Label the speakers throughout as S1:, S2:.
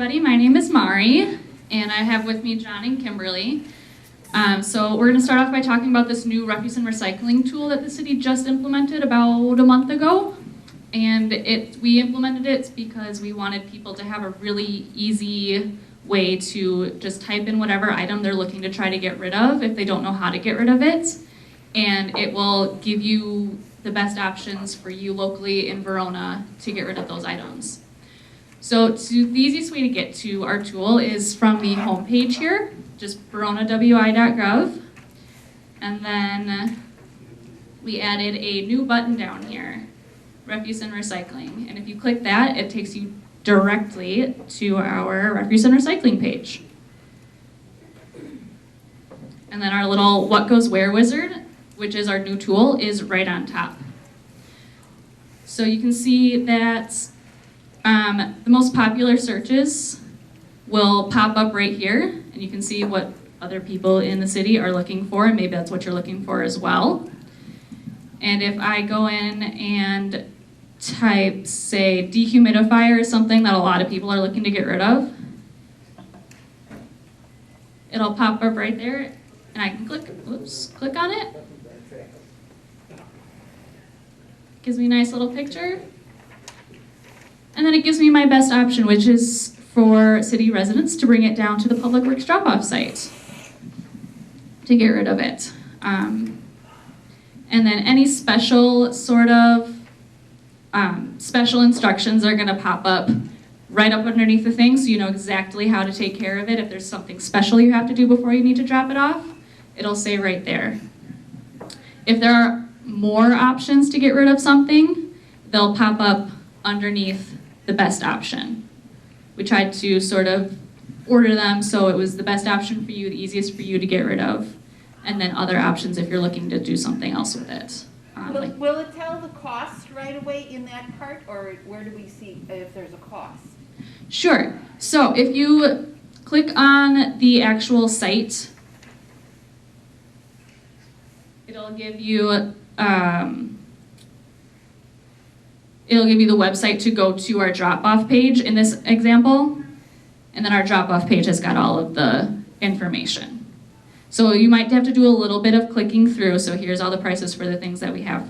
S1: everybody. My name is Mari, and I have with me John and Kimberly. So we're going to start off by talking about this new refuse and recycling tool that the city just implemented about a month ago. And we implemented it because we wanted people to have a really easy way to just type in whatever item they're looking to try to get rid of if they don't know how to get rid of it. And it will give you the best options for you locally in Verona to get rid of those items. So the easiest way to get to our tool is from the homepage here, just veronawi.gov. And then we added a new button down here, refuse and recycling. And if you click that, it takes you directly to our refuse and recycling page. And then our little what goes where wizard, which is our new tool, is right on top. So you can see that the most popular searches will pop up right here, and you can see what other people in the city are looking for, and maybe that's what you're looking for as well. And if I go in and type, say, dehumidifier, something that a lot of people are looking to get rid of, it'll pop up right there, and I can click on it. Gives me a nice little picture. And then it gives me my best option, which is for city residents to bring it down to the Public Works drop-off site to get rid of it. And then any special sort of special instructions are gonna pop up right up underneath the thing, so you know exactly how to take care of it. If there's something special you have to do before you need to drop it off, it'll say right there. If there are more options to get rid of something, they'll pop up underneath the best option. We tried to sort of order them so it was the best option for you, the easiest for you to get rid of, and then other options if you're looking to do something else with it.
S2: Will it tell the cost right away in that part, or where do we see if there's a cost?
S1: Sure. So if you click on the actual site, it'll give you the website to go to our drop-off page in this example, and then our drop-off page has got all of the information. So you might have to do a little bit of clicking through. So here's all the prices for the things that we have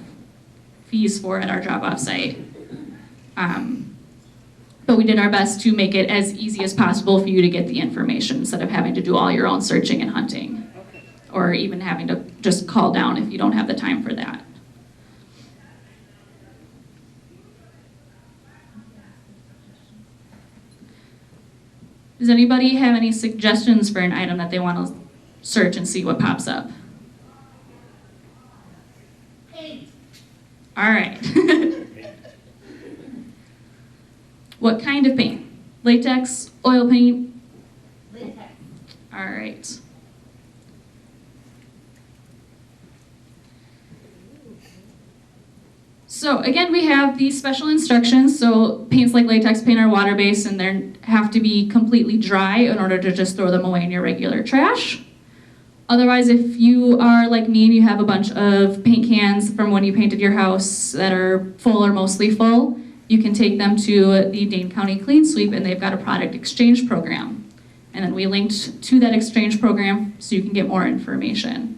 S1: fees for at our drop-off site. But we did our best to make it as easy as possible for you to get the information instead of having to do all your own searching and hunting, or even having to just call down if you don't have the time for that. Does anybody have any suggestions for an item that they want to search and see what pops up?
S2: Paint.
S1: All right. What kind of paint? Latex, oil paint?
S2: Latex.
S1: All right. So again, we have these special instructions. So paints like latex paint are water-based, and they have to be completely dry in order to just throw them away in your regular trash. Otherwise, if you are like me and you have a bunch of paint cans from when you painted your house that are full or mostly full, you can take them to the Dane County Clean Sweep, and they've got a product exchange program. And then we linked to that exchange program so you can get more information.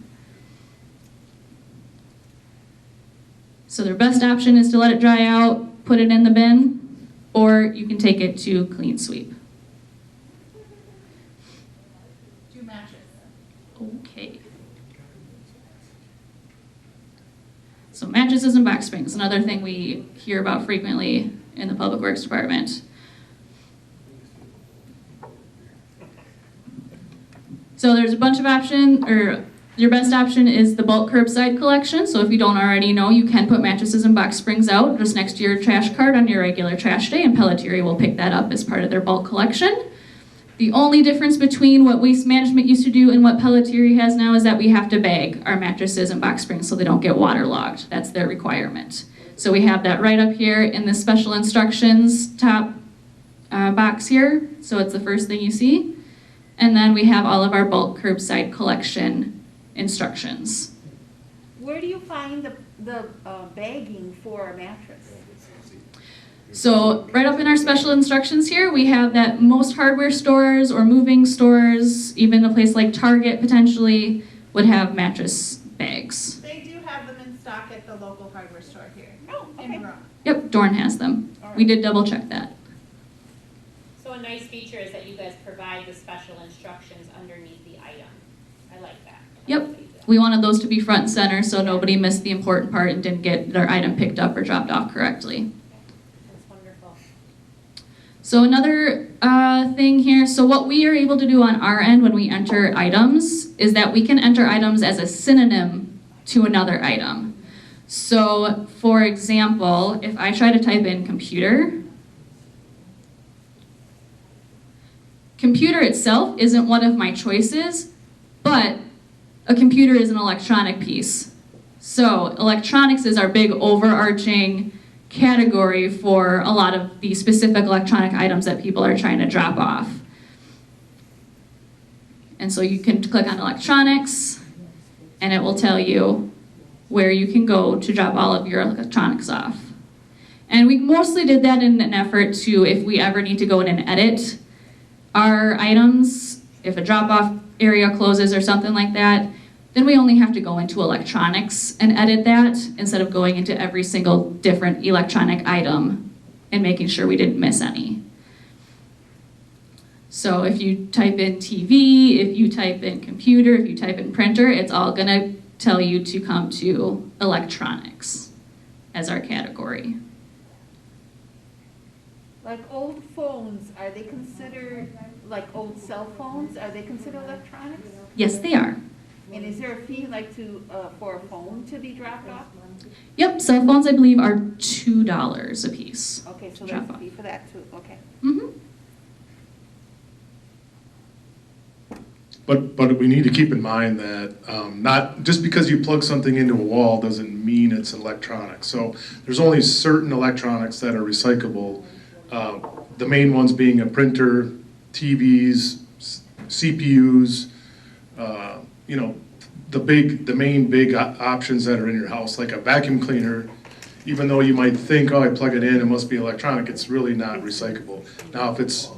S1: So their best option is to let it dry out, put it in the bin, or you can take it to Clean Sweep.
S2: Two matches.
S1: Okay. So mattresses and box springs, another thing we hear about frequently in the Public Works Department. So there's a bunch of options, or your best option is the bulk curbside collection. So if you don't already know, you can put mattresses and box springs out just next to your trash cart on your regular trash day, and Pelletieri will pick that up as part of their bulk collection. The only difference between what Waste Management used to do and what Pelletieri has now is that we have to bag our mattresses and box springs so they don't get waterlogged. That's their requirement. So we have that right up here in the special instructions top box here. So it's the first thing you see. And then we have all of our bulk curbside collection instructions.
S2: Where do you find the bagging for a mattress?
S1: So right up in our special instructions here, we have that most hardware stores or moving stores, even a place like Target potentially, would have mattress bags.
S3: They do have them in stock at the local hardware store here
S2: Oh,
S3: in
S2: okay.
S3: Verona.
S1: Yep, Dorn has them. We did double check that.
S4: So a nice feature is that you guys provide the special instructions underneath the item. I like that.
S1: Yep. We wanted those to be front and center so nobody missed the important part and didn't get their item picked up or dropped off correctly.
S4: That's wonderful.
S1: So another thing here, so what we are able to do on our end when we enter items is that we can enter items as a synonym to another item. So for example, if I try to type in computer, computer itself isn't one of my choices, but a computer is an electronic piece. So electronics is our big overarching category for a lot of the specific electronic items that people are trying to drop off. And so you can click on electronics and it will tell you where you can go to drop all of your electronics off. And we mostly did that in an effort to, if we ever need to go in and edit our items, if a drop-off area closes or something like that, then we only have to go into electronics and edit that instead of going into every single different electronic item and making sure we didn't miss any. So if you type in TV, if you type in computer, if you type in printer, it's all gonna tell you to come to electronics as our category.
S2: Like old phones, are they considered, like old cell phones, are they considered electronics?
S1: Yes, they are.
S2: And is there a fee like for a phone to be dropped off?
S1: Yep, cell phones I believe are $2 a piece.
S2: Okay, so
S1: Drop
S2: there's a
S1: off.
S2: fee for that too, okay.
S1: Mm-hmm.
S5: But we need to keep in mind that not just because you plug something into a wall doesn't mean it's electronic. So there's only certain electronics that are recyclable. The main ones being a printer, TVs, CPUs, you know, the main big options that are in your house, like a vacuum cleaner. Even though you might think, oh, I plug it in, it must be electronic, it's really not recyclable. Now, if it's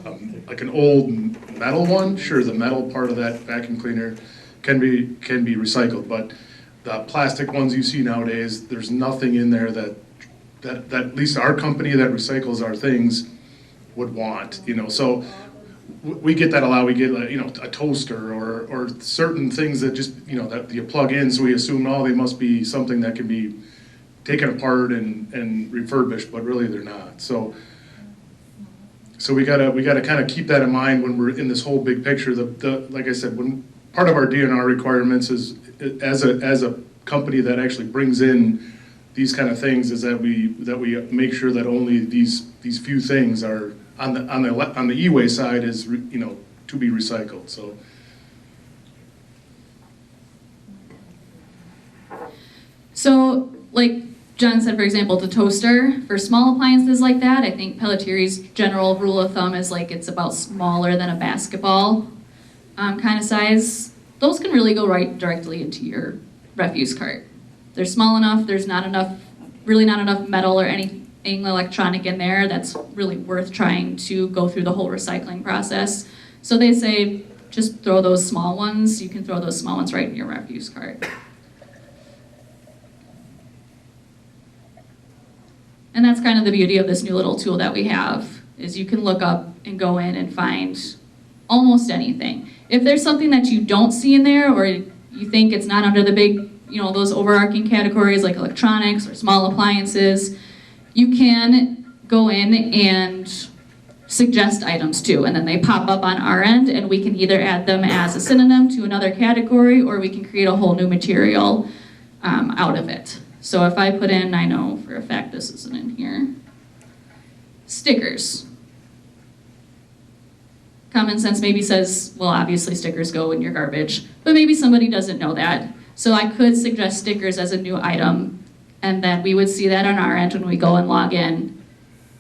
S5: like an old metal one, sure, the metal part of that vacuum cleaner can be recycled, but the plastic ones you see nowadays, there's nothing in there that at least our company that recycles our things would want, you know. So we get that a lot. We get, you know, a toaster or certain things that just, you know, that you plug in, so we assume, oh, they must be something that can be taken apart and refurbished, but really they're not. So we gotta kind of keep that in mind when we're in this whole big picture. Like I said, when part of our DNR requirements is as a company that actually brings in these kind of things is that we make sure that only these few things are on the e-way side is you know, to be recycled.
S1: So, like John said, for example, the toaster, for small appliances like that, I think Pelletier's general rule of thumb is like it's about smaller than a basketball kind of size. Those can really go right directly into your refuse cart. They're small enough, there's really not enough metal or anything electronic in there that's really worth trying to go through the whole recycling process. So they say, just throw those small ones, you can throw those small ones right in your refuse cart. And that's kind of the beauty of this new little tool that we have, is you can look up and go in and find almost anything. If there's something that you don't see in there, or you think it's not under the big, you know, those overarching categories like electronics or small appliances, you can go in and suggest items too, and then they pop up on our end, and we can either add them as a synonym to another category, or we can create a whole new material out of it. So if I put in, I know for a fact this isn't in here, stickers. Common sense maybe says, well, obviously stickers go in your garbage, but maybe somebody doesn't know that. So I could suggest stickers as a new item, and then we would see that on our end when we go and log in,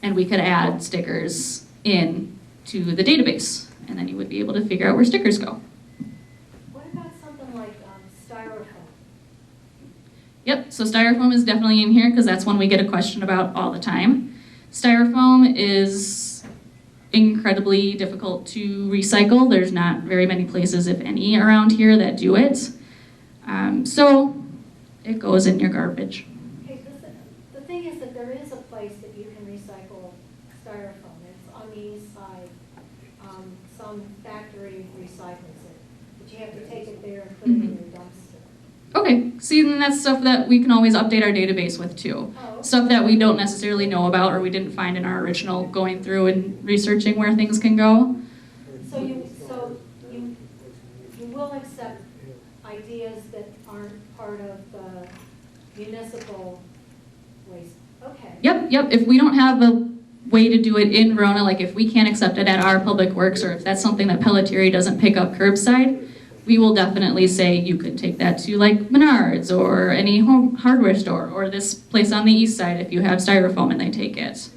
S1: and we could add stickers in to the database, and then you would be able to figure out where stickers go.
S6: What about something like styrofoam?
S1: Yep, so styrofoam is definitely in here because that's one we get a question about all the time. Styrofoam is incredibly difficult to recycle. There's not very many places, if any, around here that do it. So it goes in your garbage.
S6: Okay, the thing is that there is a place that you can recycle styrofoam. It's on the east side. Some factory recycles it, but you have to take it there and put it in your dumpster.
S1: Okay, see, then that's stuff that we can always update our database with too.
S6: Oh, okay.
S1: Stuff that we don't necessarily know about or we didn't find in our original going through and researching where things can go.
S6: So you will accept ideas that aren't part of the municipal waste? Okay.
S1: Yep. If we don't have a way to do it in Verona, like if we can't accept it at our public works, or if that's something that Pelletieri doesn't pick up curbside, we will definitely say you could take that to like Menards or any home hardware store or this place on the east side if you have styrofoam and they take it.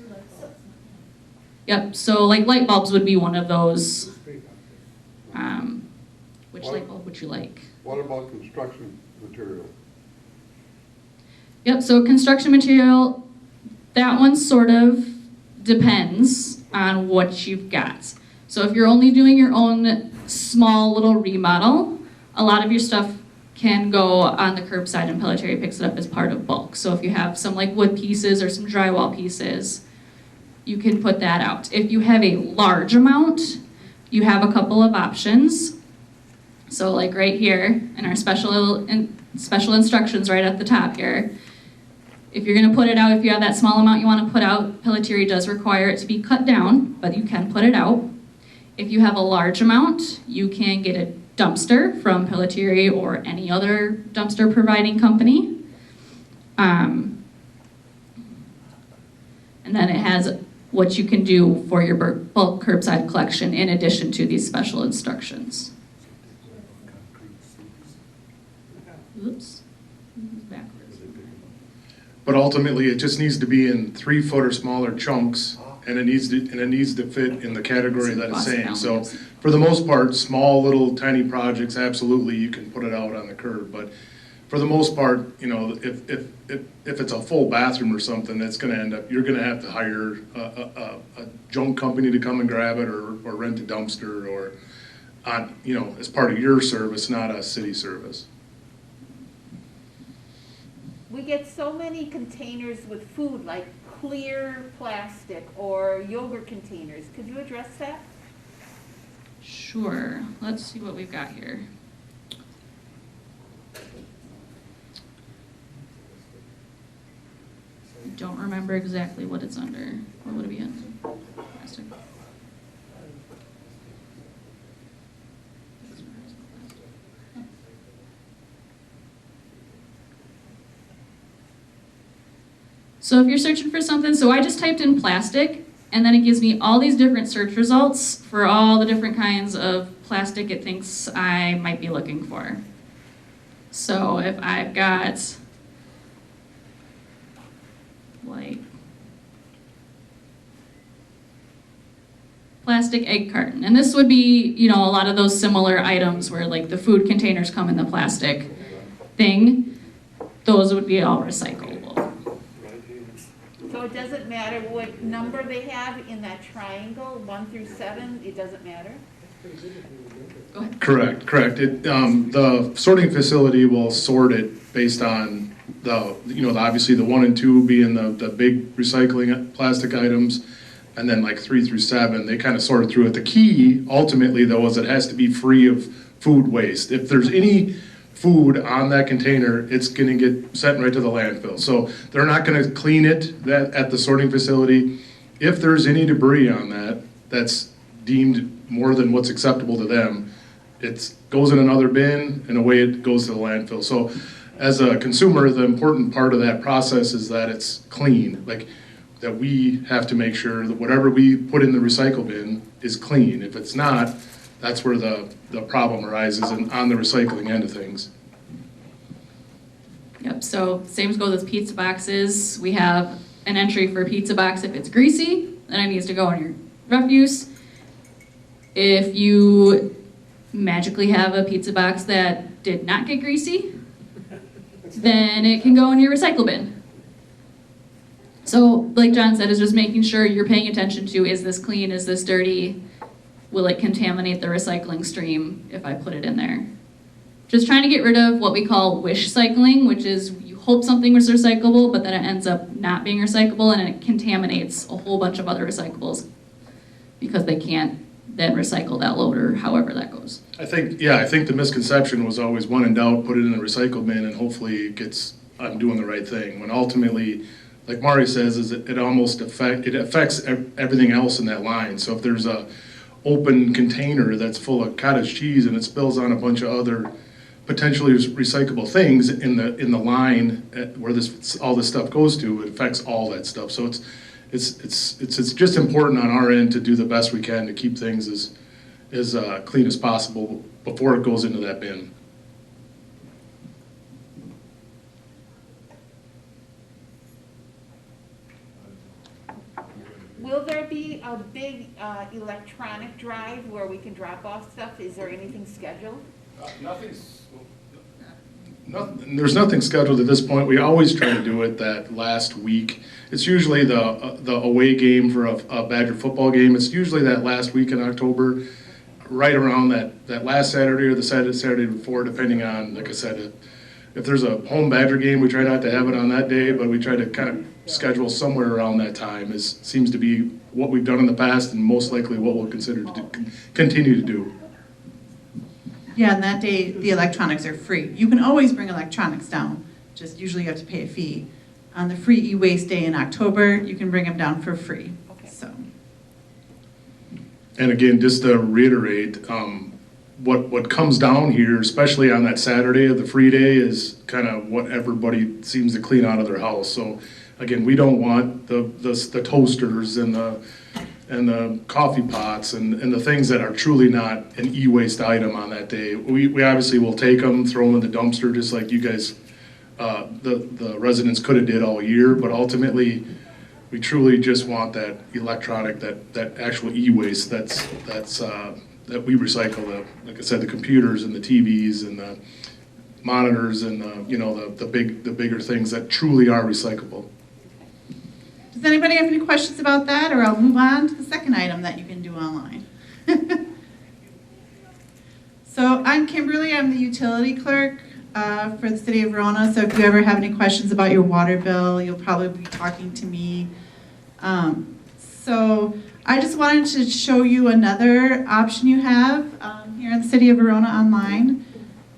S1: Yep, so like light bulbs would be one of those. Which light bulb would you like?
S7: What about construction material?
S1: Yep, so construction material, that one sort of depends on what you've got. So if you're only doing your own small little remodel, a lot of your stuff can go on the curbside and Pelletieri picks it up as part of bulk. So if you have some like wood pieces or some drywall pieces, you can put that out. If you have a large amount, you have a couple of options. So like right here in our special instructions right at the top here, if you're gonna put it out, if you have that small amount you wanna put out, Pelletieri does require it to be cut down, but you can put it out. If you have a large amount, you can get a dumpster from Pelletieri or any other dumpster providing company. And then it has what you can do for your bulk curbside collection in addition to these special instructions. Oops, backwards.
S5: But ultimately, it just needs to be in 3-foot or smaller chunks, and it needs to fit in the category that it's saying. So for the most part, small, little, tiny projects, absolutely, you can put it out on the curb. But for the most part, you know, if it's a full bathroom or something, it's gonna end up, you're gonna have to hire a junk company to come and grab it, or rent a dumpster, or on, you know, as part of your service, not a city service.
S2: We get so many containers with food, like clear plastic or yogurt containers. Could you address that?
S1: Sure, let's see what we've got here. I don't remember exactly what it's under. What would it be in? Plastic. So if you're searching for something, so I just typed in plastic, and then it gives me all these different search results for all the different kinds of plastic it thinks I might be looking for. So if I've got like plastic egg carton, and this would be, you know, a lot of those similar items where like the food containers come in the plastic thing, those would be all recyclable.
S2: So it doesn't matter what number they have in that triangle, 1 through 7, it doesn't matter?
S1: Go ahead.
S5: Correct. The sorting facility will sort it based on obviously the 1 and 2 being the big recycling plastic items, and then like 3 through 7, they kind of sort it through it. The key ultimately though is it has to be free of food waste. If there's any food on that container, it's gonna get sent right to the landfill. So they're not gonna clean it at the sorting facility. If there's any debris on that that's deemed more than what's acceptable to them, it goes in another bin and away it goes to the landfill. So as a consumer, the important part of that process is that it's clean, like that we have to make sure that whatever we put in the recycle bin is clean. If it's not, that's where the problem arises on the recycling end of things.
S1: Yep, so same goes with pizza boxes. We have an entry for a pizza box if it's greasy, then it needs to go in your refuse. If you magically have a pizza box that did not get greasy, then it can go in your recycle bin. So, like John said, is just making sure you're paying attention to, is this clean, is this dirty? Will it contaminate the recycling stream if I put it in there? Just trying to get rid of what we call wish cycling, which is you hope something was recyclable, but then it ends up not being recyclable and it contaminates a whole bunch of other recyclables because they can't then recycle that load or however that goes.
S5: I think the misconception was always when in doubt, put it in the recycle bin and hopefully I'm doing the right thing. When ultimately, like Mari says, is it affects everything else in that line. So if there's a open container that's full of cottage cheese and it spills on a bunch of other potentially recyclable things in the line where all this stuff goes to, it affects all that stuff. So it's just important on our end to do the best we can to keep things as clean as possible before it goes into that bin.
S2: Will there be a big electronic drive where we can drop off stuff? Is there anything scheduled?
S5: There's nothing scheduled at this point. We always try to do it that last week. It's usually the away game for a Badger football game. It's usually that last week in October, right around that last Saturday or the Saturday before, depending on, like I said, if there's a home Badger game, we try not to have it on that day, but we try to kind of schedule somewhere around that time. Seems to be what we've done in the past and most likely what we'll continue to do.
S8: Yeah, and that day, the electronics are free. You can always bring electronics down, just usually you have to pay a fee. On the free e-waste day in October, you can bring them down for free,
S2: Okay.
S8: so.
S5: And again, just to reiterate, what comes down here, especially on that Saturday of the free day, is kind of what everybody seems to clean out of their house. So again, we don't want the toasters and the coffee pots and the things that are truly not an e-waste item on that day. We obviously will take them, throw them in the dumpster, just like you guys, the residents could have did all year, but ultimately, we truly just want that electronic, that actual e-waste that we recycle. Like I said, the computers and the TVs and the monitors and the bigger things that truly are recyclable.
S8: Does anybody have any questions about that, or I'll move on to the second item that you can do online? So I'm Kimberly, I'm the utility clerk for the city of Verona, so if you ever have any questions about your water bill, you'll probably be talking to me. So I just wanted to show you another option you have here in the city of Verona online.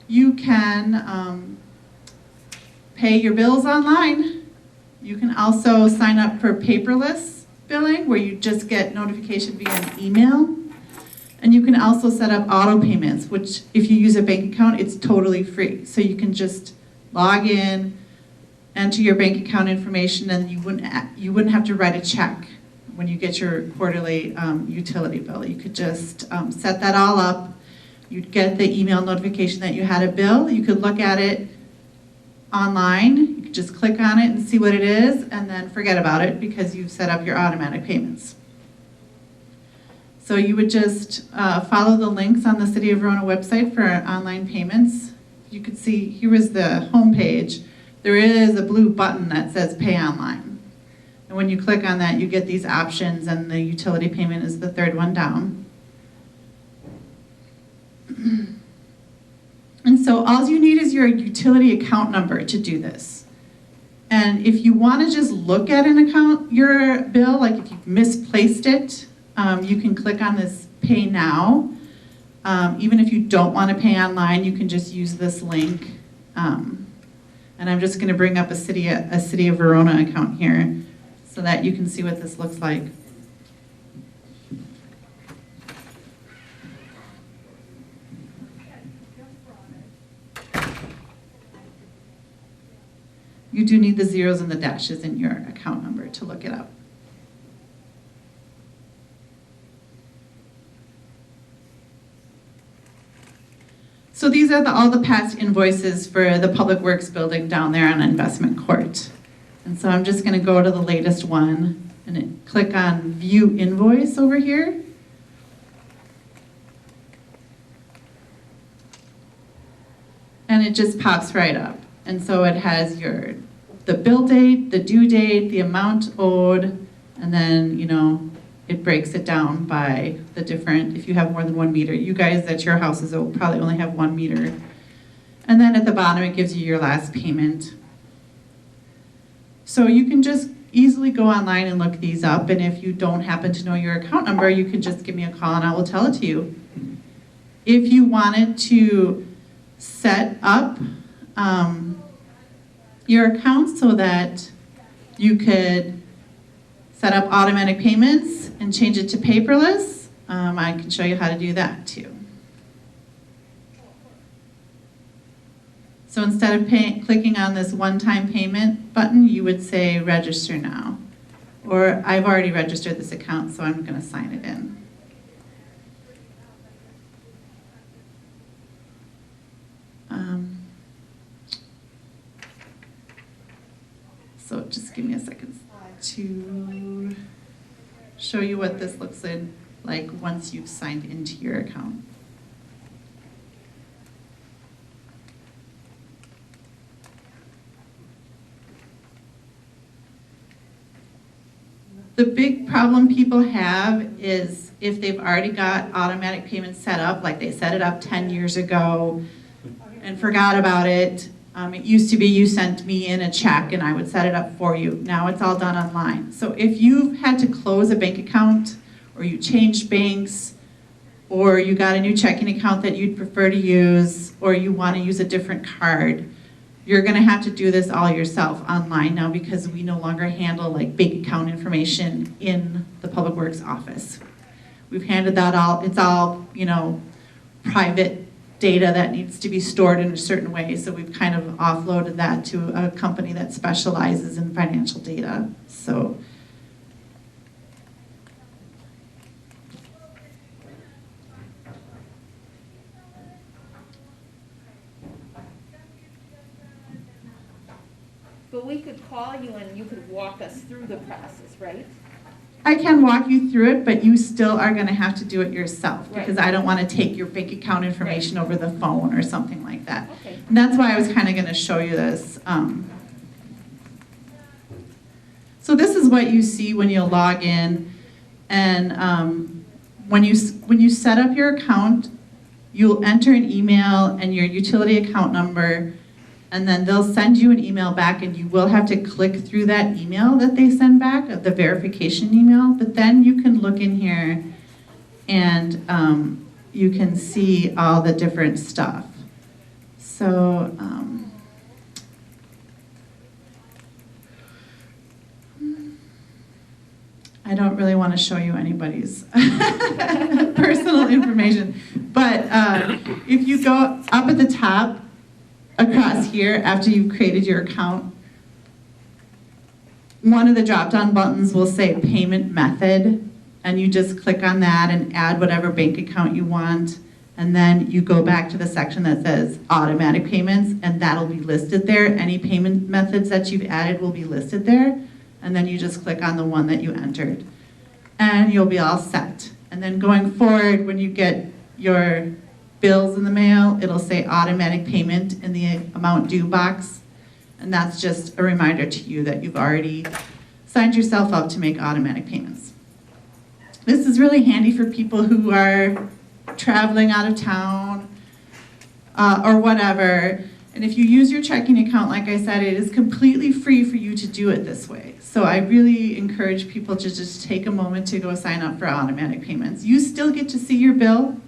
S8: You can pay your bills online. You can also sign up for paperless billing, where you just get notification via an email. And you can also set up auto payments, which if you use a bank account, it's totally free. So you can just log in, enter your bank account information, and you wouldn't have to write a check when you get your quarterly utility bill. You could just set that all up. You'd get the email notification that you had a bill. You could look at it online. You could just click on it and see what it is, and then forget about it because you've set up your automatic payments. So you would just follow the links on the City of Verona website for online payments. You could see, here is the home page. There is a blue button that says Pay Online. And when you click on that, you get these options, and the utility payment is the third one down. And so all you need is your utility account number to do this. And if you want to just look at your bill, like if you've misplaced it, you can click on this Pay Now. Even if you don't want to pay online, you can just use this link. And I'm just going to bring up a City of Verona account here so that you can see what this looks like. You do need the zeros and the dashes in your account number to look it up. So these are all the past invoices for the Public Works building down there on Investment Court. And so I'm just going to go to the latest one and click on View Invoice over here. And it just pops right up. And so it has your the bill date, the due date, the amount owed, and then, it breaks it down by the different, if you have more than 1 meter. You guys at your houses will probably only have 1 meter. And then at the bottom, it gives you your last payment. So you can just easily go online and look these up, and if you don't happen to know your account number, you can just give me a call and I will tell it to you. If you wanted to set up your account so that you could set up automatic payments and change it to paperless, I can show you how to do that too. So instead of clicking on this one-time payment button, you would say register now. Or I've already registered this account, so I'm going to sign it in. So just give me a second to show you what this looks like once you've signed into your account. The big problem people have is if they've already got automatic payments set up, like they set it up 10 years ago and forgot about it. It used to be you sent me in a check and I would set it up for you. Now it's all done online. So if you've had to close a bank account, or you changed banks, or you got a new checking account that you'd prefer to use, or you want to use a different card, you're going to have to do this all yourself online now, because we no longer handle like bank account information in the Public Works office. We've handed that all, it's all, private data that needs to be stored in a certain way, so we've kind of offloaded that to a company that specializes in financial data. So
S2: But we could call you and you could walk us through the process, right?
S8: I can walk you through it, but you still are going to have to do it yourself, because
S2: Right.
S8: I don't want to take your bank account information over the phone or something like that.
S2: Okay.
S8: And that's why I was kind of going to show you this. So this is what you see when you log in, and when you set up your account, you'll enter an email and your utility account number, and then they'll send you an email back, and you will have to click through that email that they send back, the verification email. But then you can look in here and you can see all the different stuff. So I don't really want to show you anybody's personal information, but if you go up at the top, across here, after you've created your account, one of the drop-down buttons will say payment method, and you just click on that and add whatever bank account you want, and then you go back to the section that says automatic payments, and that'll be listed there. Any payment methods that you've added will be listed there, and then you just click on the one that you entered, and you'll be all set. And then going forward, when you get your bills in the mail, it'll say automatic payment in the amount due box, and that's just a reminder to you that you've already signed yourself up to make automatic payments. This is really handy for people who are traveling out of town or whatever, and if you use your checking account, like I said, it is completely free for you to do it this way. So I really encourage people to just take a moment to go sign up for automatic payments. You still get to see your bill.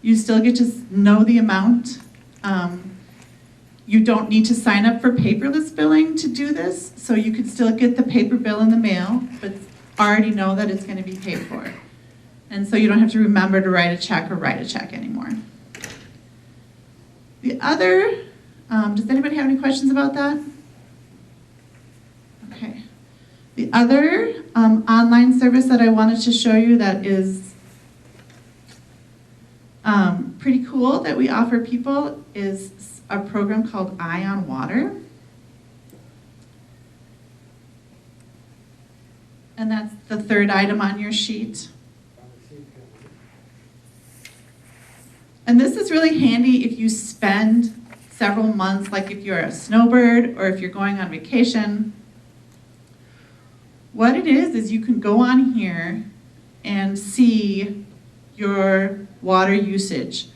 S8: You still get to know the amount. You don't need to sign up for paperless billing to do this, so you can still get the paper bill in the mail, but already know that it's going to be paid for. And so you don't have to remember to write a check or write a check anymore. The other, does anybody have any questions about that? Okay. The other online service that I wanted to show you that is pretty cool that we offer people is a program called Eye on Water. And that's the third item on your sheet. And this is really handy if you spend several months, like if you're a snowbird or if you're going on vacation. What it is you can go on here and see your water usage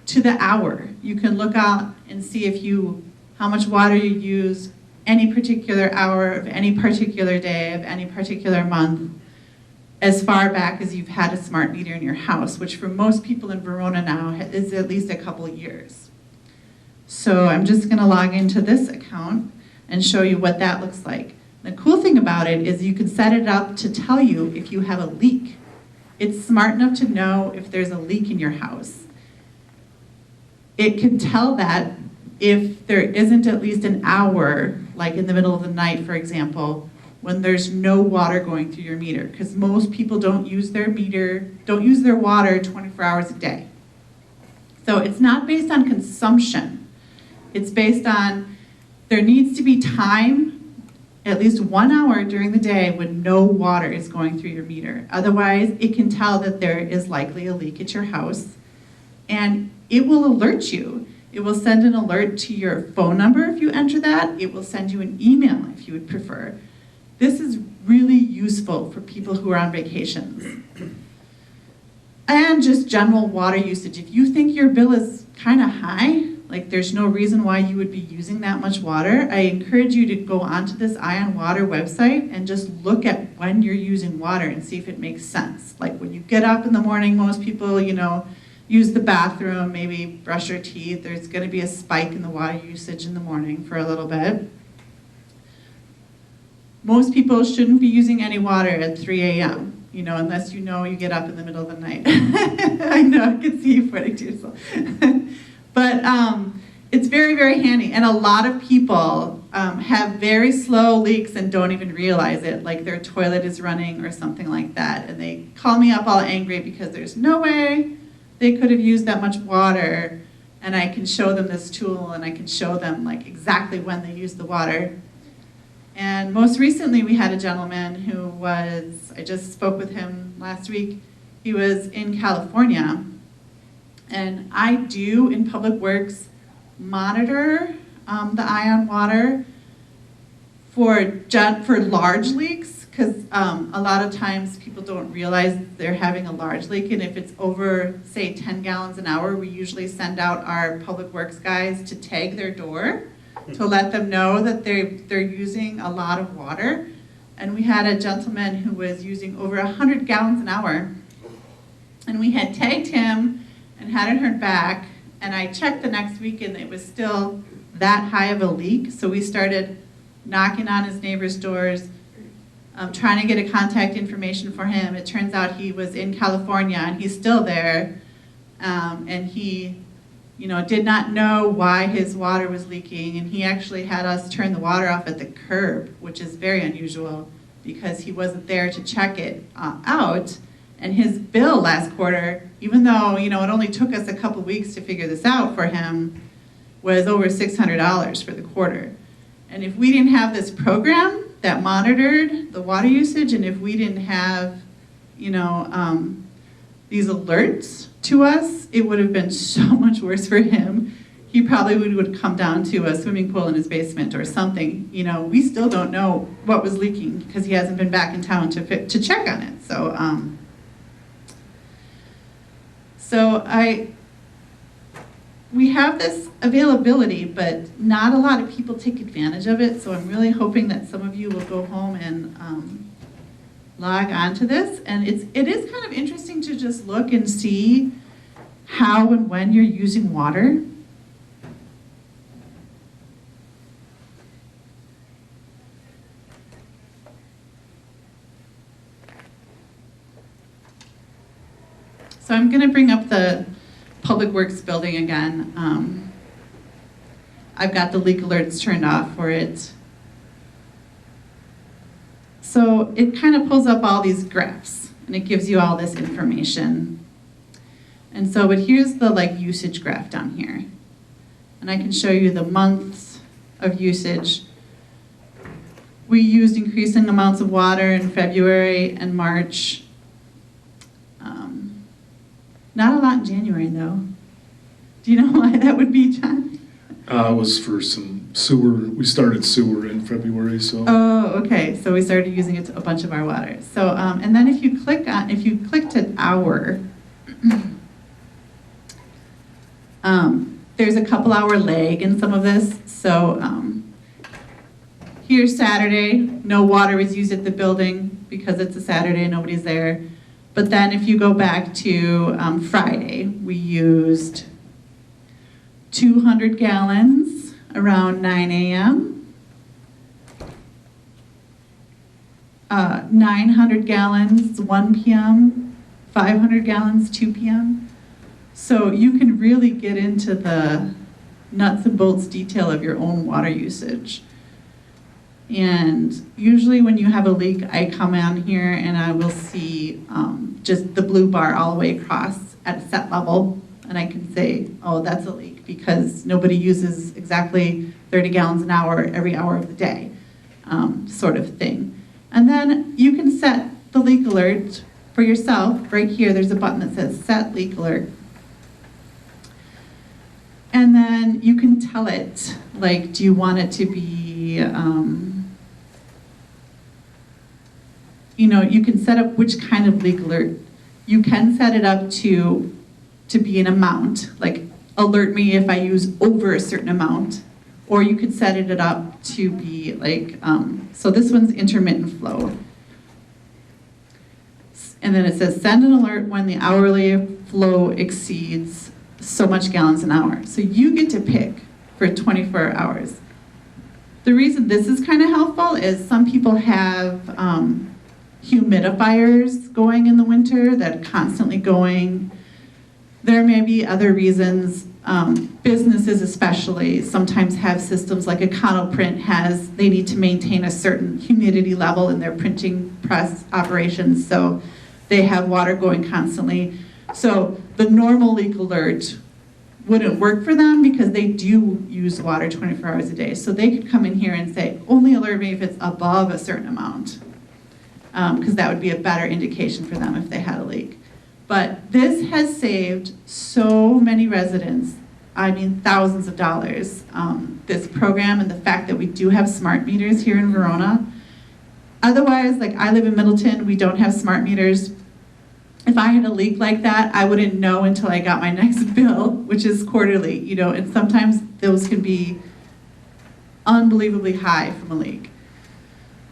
S8: to the hour. You can look out and see how much water you use any particular hour of any particular day of any particular month, as far back as you've had a smart meter in your house, which for most people in Verona now is at least a couple of years. So I'm just gonna log into this account and show you what that looks like. The cool thing about it is you can set it up to tell you if you have a leak. It's smart enough to know if there's a leak in your house. It can tell that if there isn't at least an hour, like in the middle of the night, for example, when there's no water going through your meter, because most people don't use their water 24 hours a day. So it's not based on consumption. It's based on there needs to be time, at least 1 hour during the day when no water is going through your meter. Otherwise, it can tell that there is likely a leak at your house, and it will alert you. It will send an alert to your phone number if you enter that. It will send you an email if you would prefer. This is really useful for people who are on vacations. And just general water usage. If you think your bill is kind of high, like there's no reason why you would be using that much water, I encourage you to go onto this EyeOnWater website and just look at when you're using water and see if it makes sense. Like when you get up in the morning, most people, use the bathroom, maybe brush your teeth. There's going to be a spike in the water usage in the morning for a little bit. Most people shouldn't be using any water at 3 a.m., unless you get up in the middle of the night. I know, I can see you pointing to yourself. But it's very, very handy. And a lot of people have very slow leaks and don't even realize it, like their toilet is running or something like that. And they call me up all angry because there's no way they could have used that much water. And I can show them this tool and I can show them like exactly when they used the water. And most recently we had a gentleman who I just spoke with him last week. He was in California. And I do, in Public Works, monitor the EyeOnWater for large leaks, because a lot of times people don't realize they're having a large leak, and if it's over, say, 10 gallons an hour, we usually send out our Public Works guys to tag their door to let them know that they're using a lot of water. And we had a gentleman who was using over 100 gallons an hour, and we had tagged him and hadn't heard back, and I checked the next week and it was still that high of a leak, so we started knocking on his neighbors' doors, trying to get a contact information for him. It turns out he was in California and he's still there, and he did not know why his water was leaking, and he actually had us turn the water off at the curb, which is very unusual because he wasn't there to check it out. And his bill last quarter, even though it only took us a couple weeks to figure this out for him, was over $600 for the quarter. And if we didn't have this program that monitored the water usage, and if we didn't have these alerts to us, it would have been so much worse for him. He probably would come down to a swimming pool in his basement or something. We still don't know what was leaking because he hasn't been back in town to check on it. So we have this availability, but not a lot of people take advantage of it. So I'm really hoping that some of you will go home and log on to this. And it is kind of interesting to just look and see how and when you're using water. So I'm going to bring up the Public Works building again. I've got the leak alerts turned off for it. So it kind of pulls up all these graphs and it gives you all this information. And so, but here's the usage graph down here. And I can show you the months of usage. We used increasing amounts of water in February and March. Not a lot in January, though. Do you know why that would be, John?
S5: Was for some sewer, we started sewer in February, so.
S8: Oh, okay, so we started using it to a bunch of our water. So, and then if you click to hour, there's a couple hour lag in some of this. So here's Saturday, no water was used at the building because it's a Saturday, nobody's there. But then if you go back to Friday, we used 200 gallons around 9 a.m. 900 gallons 1 p.m., 500 gallons 2 p.m. So you can really get into the nuts and bolts detail of your own water usage. And usually when you have a leak, I come on here and I will see just the blue bar all the way across at a set level. And I can say, oh, that's a leak because nobody uses exactly 30 gallons an hour every hour of the day, sort of thing. And then you can set the leak alert for yourself. Right here, there's a button that says Set Leak Alert. And then you can tell it, like, do you want it to be, you can set up which kind of leak alert. You can set it up to be an amount, like alert me if I use over a certain amount, or you could set it up to be like, so this one's intermittent flow. And then it says send an alert when the hourly flow exceeds so much gallons an hour. So you get to pick for 24 hours. The reason this is kind of helpful is some people have humidifiers going in the winter that are constantly going. There may be other reasons. Businesses especially sometimes have systems like Econoprint has, they need to maintain a certain humidity level in their printing press operations, so they have water going constantly. So the normal leak alert wouldn't work for them because they do use water 24 hours a day. So they could come in here and say, only alert me if it's above a certain amount, because that would be a better indication for them if they had a leak. But this has saved so many residents, I mean thousands of dollars, this program and the fact that we do have smart meters here in Verona. Otherwise, like I live in Middleton, we don't have smart meters. If I had a leak like that, I wouldn't know until I got my next bill, which is quarterly, and sometimes those can be unbelievably high from a leak.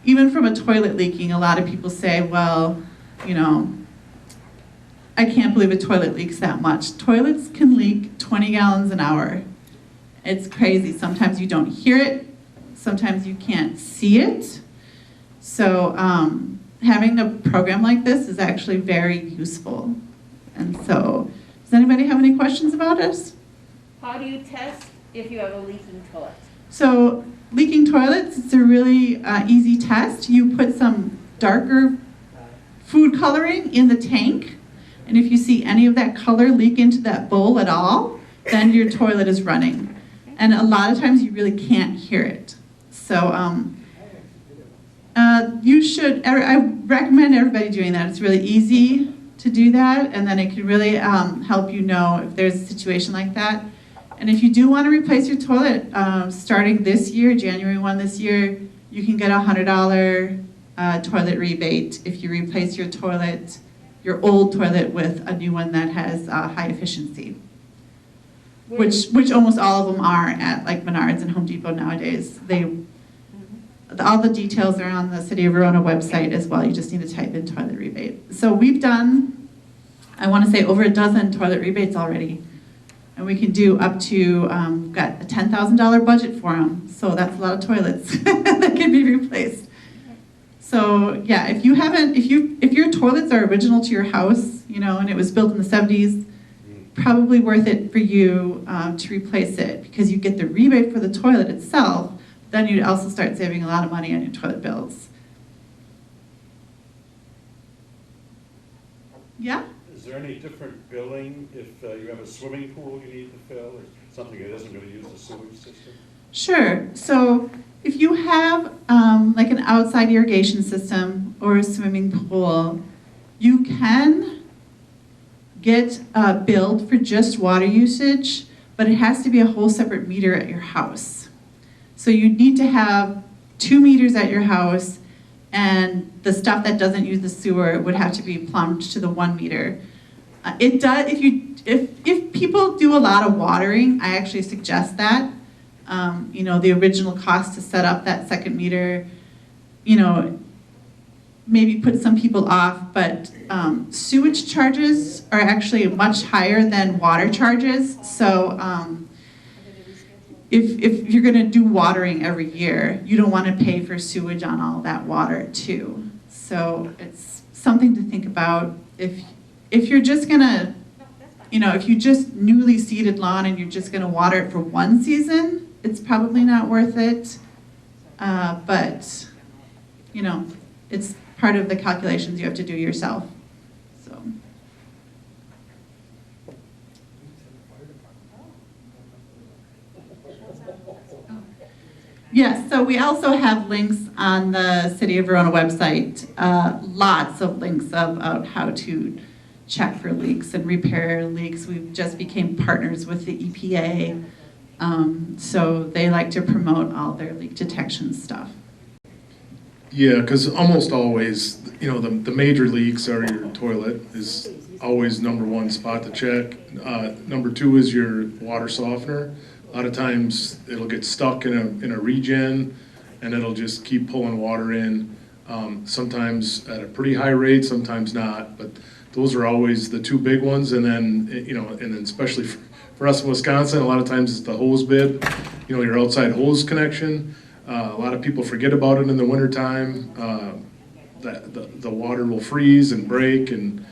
S8: Even from a toilet leaking, a lot of people say, well, I can't believe a toilet leaks that much. Toilets can leak 20 gallons an hour. It's crazy. Sometimes you don't hear it. Sometimes you can't see it. So having a program like this is actually very useful. And so, does anybody have any questions about it?
S2: How do you test if you have a leaking toilet?
S8: So leaking toilets, it's a really easy test. You put some darker food coloring in the tank. And if you see any of that color leak into that bowl at all, then your toilet is running. And a lot of times you really can't hear it. So you should, I recommend everybody doing that. It's really easy to do that, and then it can really help you know if there's a situation like that. And if you do want to replace your toilet, starting this year, January 1 this year, you can get a $100 toilet rebate if you replace your toilet, your old toilet, with a new one that has high efficiency, which almost all of them are at like Menards and Home Depot nowadays. All the details are on the City of Verona website as well. You just need to type in toilet rebate. So we've done, I want to say, over a dozen toilet rebates already. And we can do up to, we've got a $10,000 budget for them. So that's a lot of toilets that can be replaced. So yeah, if your toilets are original to your house, and it was built in the 70s, probably worth it for you to replace it, because you get the rebate for the toilet itself. Then you'd also start saving a lot of money on your toilet bills. Yeah?
S7: Is there any different billing if you have a swimming pool you need to fill, or something that isn't going to use the sewage system?
S8: Sure. So if you have like an outside irrigation system or a swimming pool, you can get billed for just water usage, but it has to be a whole separate meter at your house. So you need to have 2 meters at your house, and the stuff that doesn't use the sewer would have to be plumbed to the 1 meter. It does, if people do a lot of watering, I actually suggest that. You know, the original cost to set up that 2nd meter, you know, maybe put some people off, but sewage charges are actually much higher than water charges. So if you're gonna do watering every year, you don't wanna pay for sewage on all that water too. So it's something to think about. If you're just gonna, you know, if you just newly seeded lawn and you're just gonna water it for 1 season, it's probably not worth it. But, you know, it's part of the calculations you have to do yourself, so. Yes, so we also have links on the City of Verona website, lots of links of how to check for leaks and repair leaks. We've just became partners with the EPA, so they like to promote all their leak detection stuff.
S5: Yeah, because almost always, you know, the major leaks are your toilet is always #1 spot to check. #2 is your water softener. A lot of times it'll get stuck in a regen and it'll just keep pulling water in. Sometimes at a pretty high rate, sometimes not, but those are always the 2 big ones. And then, you know, and then especially for us in Wisconsin, a lot of times it's the hose bib, you know, your outside hose connection. A lot of people forget about it in the wintertime. The water will freeze and break, and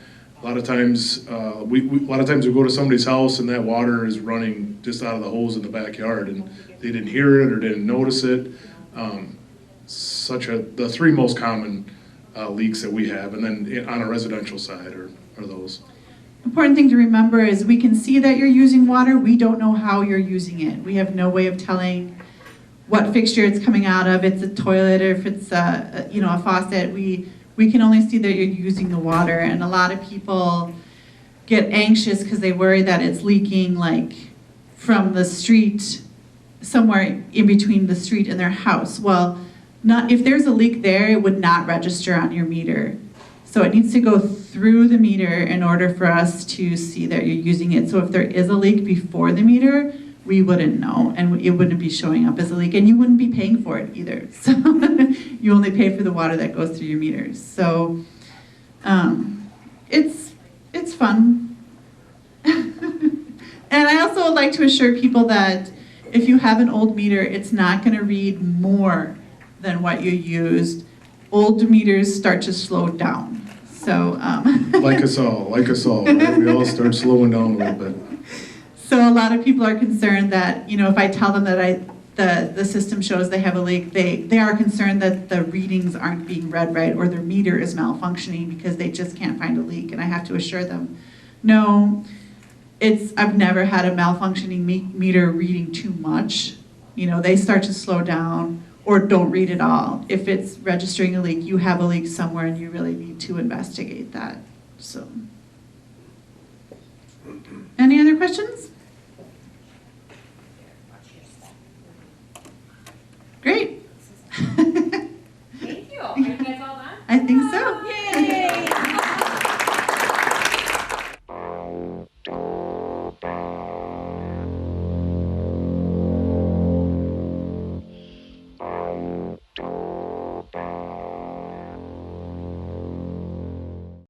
S5: a lot of times we go to somebody's house and that water is running just out of the hose in the backyard, and they didn't hear it or didn't notice it. The 3 most common leaks that we have, and then on a residential side are those.
S8: Important thing to remember is we can see that you're using water. We don't know how you're using it. We have no way of telling what fixture it's coming out of. It's a toilet or if it's a faucet. We can only see that you're using the water, and a lot of people get anxious because they worry that it's leaking like from the street, somewhere in between the street and their house. Well, not if there's a leak there, it would not register on your meter. So it needs to go through the meter in order for us to see that you're using it. So if there is a leak before the meter, we wouldn't know, and it wouldn't be showing up as a leak, and you wouldn't be paying for it either. So you only pay for the water that goes through your meters. So it's fun. And I also would like to assure people that if you have an old meter, it's not going to read more than what you used. Old meters start to slow down. So
S5: Like us all, right? We all start slowing down a little bit.
S8: So a lot of people are concerned that, you know, if I tell them that the system shows they have a leak, they are concerned that the readings aren't being read right or their meter is malfunctioning because they just can't find a leak. And I have to assure them, no, I've never had a malfunctioning meter reading too much. You know, they start to slow down or don't read at all. If it's registering a leak, you have a leak somewhere and you really need to investigate that. So, any other questions?